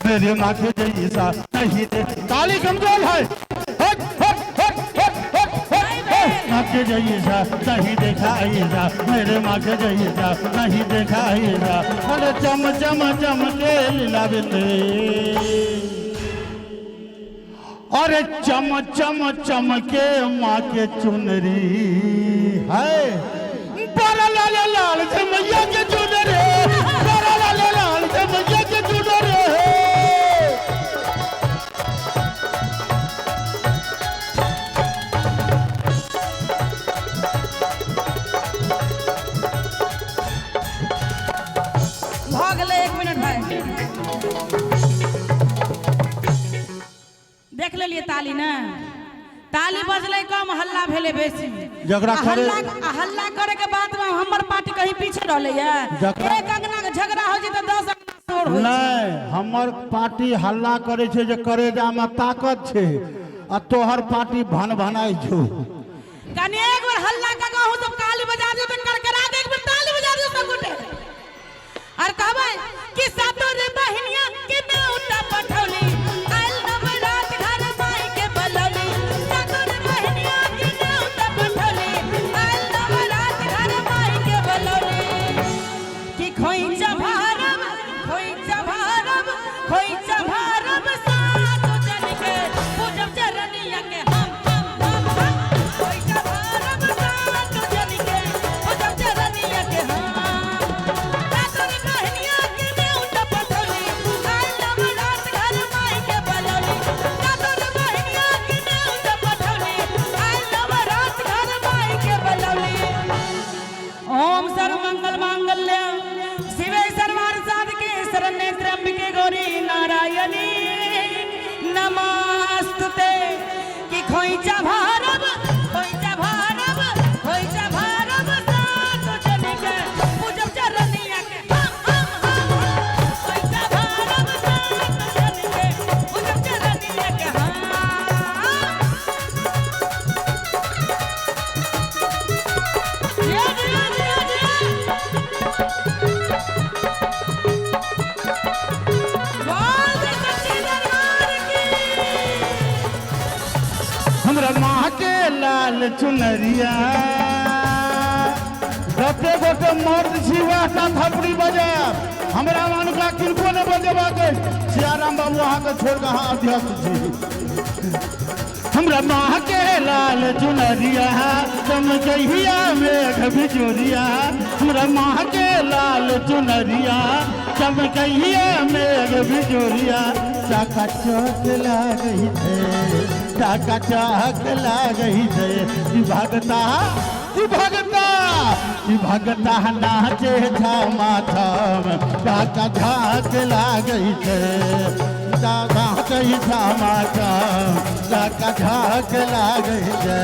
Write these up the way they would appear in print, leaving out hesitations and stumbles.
मेरे माँ के जैसा नहीं दे। ताली कमजोर है, माँ के जैसा नहीं देखा ऐसा, मेरे माँ के जैसा नहीं देखा ऐसा। अरे चम चम चम के लीला बिंदे, अरे चम चम चम के माँ के चुनरी है। बड़ा लाल लाल से मैया के चुनरी, बड़ा लाल लाल से मैया के चुनरी। भागले 1 मिनट भाई देख लिए ताली ना, ताली बजले कम हल्ला भेले बेसी। झगड़ा करे हल्ला करे के बाद में हमर पार्टी कहीं पीछे रहले है। एक अंगना के झगड़ा हो जे त 10 अंगना शोर हो। नहीं, हमर पार्टी हल्ला करे छे जे करेजा में ताकत छे, आ तोहर पार्टी भन भनाई छो। कनी एक बार हल्ला का कहूं तो ताली बजा दियो, तो करकरा दे, एक बार ताली बजा दियो सब गोटे। और कहबै कि सातो रे बहिनिया के नौता पठौली, आइल नवरात घर माई के बलौली। सातो रे बहिनिया के नौता पठौली, आइल नवरात घर माई के बलौली। कि खोइचा भारब, खोइचा भारब, खोइचा भारब सातो जन के पूजब चरनिया के हम। खोइचा भारब सातो जन के पूजब चरनिया के हम। ओम सर्वमंगल मांगल्य शिवे सर्वार्थ साधके शरण्ये त्र्यंबके गौरी नारायणी नमस्तुते। कि खोइचा भारब, खोइचा भारब, खोइचा भारब सातो जन के पूजब चरनिया के हम। खोइचा भारब सातो जन के पूजब चरनिया के हम। हमरा माँ के लाल चुनरिया, गते गोटे मर्द जीवाटा थपड़ी बजा, हमरा मान का किनको ने बजेबा के। सियाराम बाबू वहाँ के छोड़ के हाँ अध्यक्ष जी। हमरा माँ के लाल चुनरिया, चमकहिया मेघ बिजोरिया। हमरा माँ के लाल चुनरिया, चमकहिया मेघ बिजोरिया। चाका चौक लागई थे, चाका चौक लागई थे। भगता भगता नाचे छामा छाम, चाका झाक लागई थे। दादा कही छामा छाम, चाका झाक लागई थे।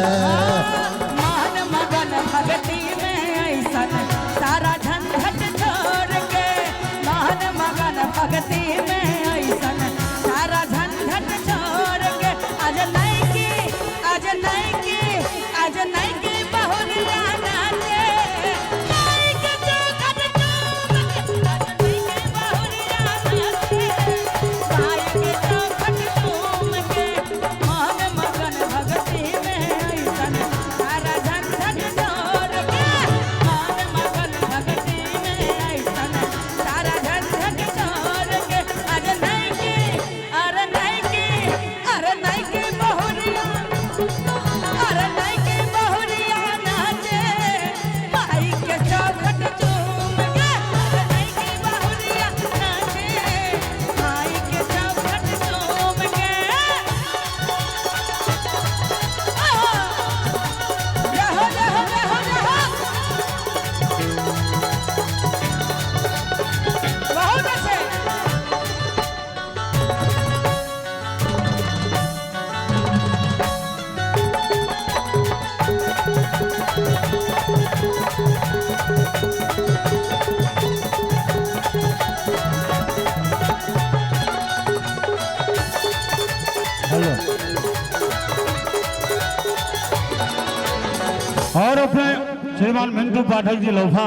मान मगन भगती में ऐसन सारा झंझट छोड़ के, मान मगन भगती में ऐसन सारा झंझट छोड़ के। आज नहीं की, आज नहीं की, आज नहीं की बहुरिया नाचे, माई के चौखट चूम के। आज नहीं की बहुरिया नाचे, माई के चौखट चूम के। मान मगन भगती में ऐसन सारा झंझट छोड़ के, मान मगन भगती में ऐसन सारा झंझट छोड़ के। आज नहीं की, अरे नहीं की, अरे नहीं की बहुरिया, अरे नहीं की बहुरिया नाचे, माई के चौखट चूम के। अरे नहीं की बहुरिया नाचे, माई के चौखट चूम के। रहो रहो रहो रहो, बहुत अच्छे। हेलो। और अपने श्रीमान मिंटू पाठक जी लोफा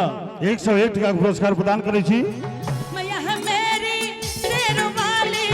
101 का पुरस्कार प्रदान करे छी। मैया है मेरी शेर वाली,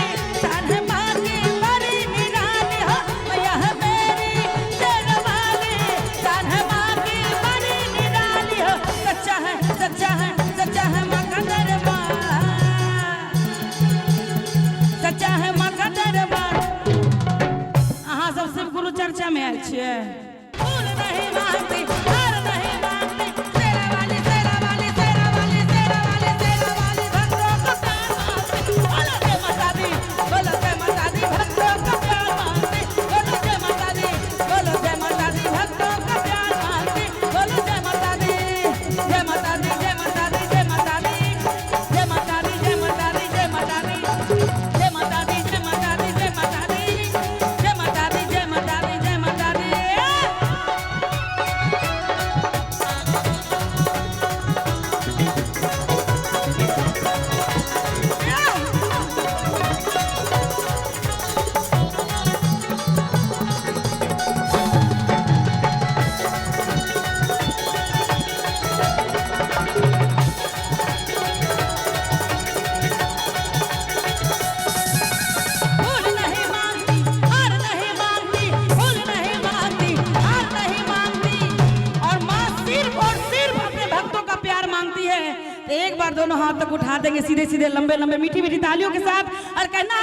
बार दोनों हाथ तक उठा देंगे सीधे सीधे लंबे लंबे मीठी मीठी तालियों के साथ और कहना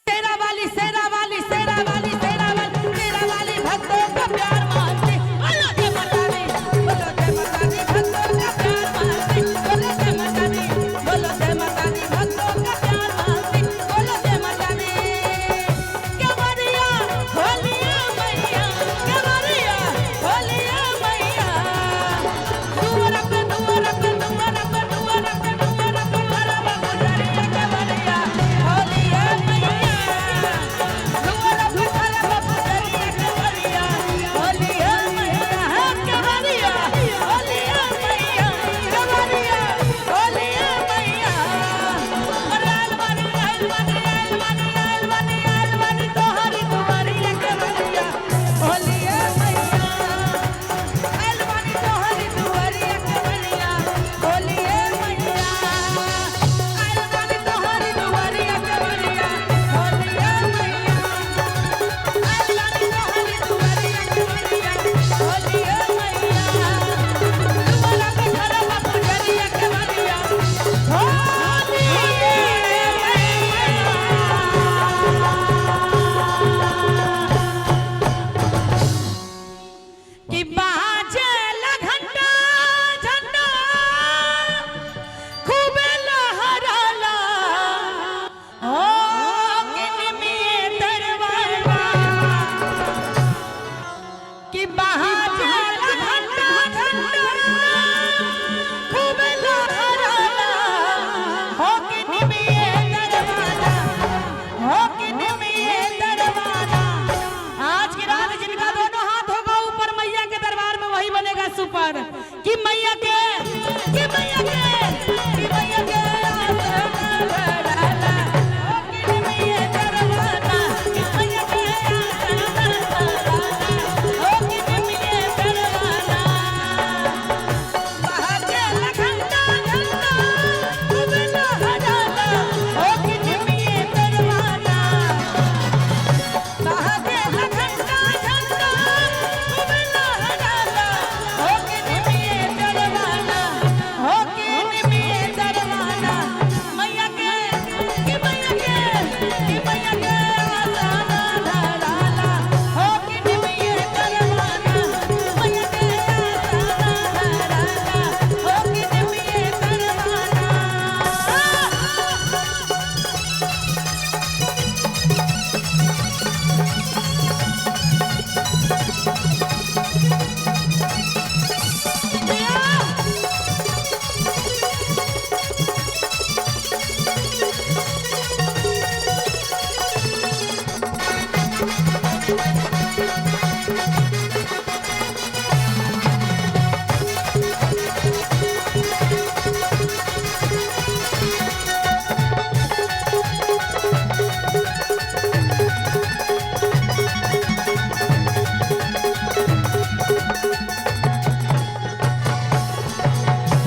शेरा वाली शेरा वाली शेरा वाली शेरा वाली शेरा वाली भक्तों का प्यार मानती बोलो जय माता दी बोलो जय माता दी भक्तों का प्यार मानती बोलो जय माता दी बोलो जय माता दी भक्तों का प्यार मानती बोलो जय माता दी केवड़िया होलिया मैया केवड़िया होलिया मैया दुआरा पे दुआरा पे दुआरा पे दुआरा पे दुआरा पे भरवा गुजरिया केवड़िया होलिया मैया दुआरा पे भरवा गुजरिया केवड़िया होलिया मैया केवड़िया होलिया मैया केवड़िया होलिया मैया लाल वाली लाल वाली लाल वाली लाल वाली लाल वाली तोहरी दुआरिया केवड़िया होलिया मैया लाल वाली तोहरी दुआरिया केवड़िया होलिया मैया लाल वाली तोहरी दुआरिया केवड़िया होलिया मैया लाल वाली तोहरी दुआरिया केवड़िया होलिया मैया दुआरा पे भरवा गुजरिया केवड़िया हो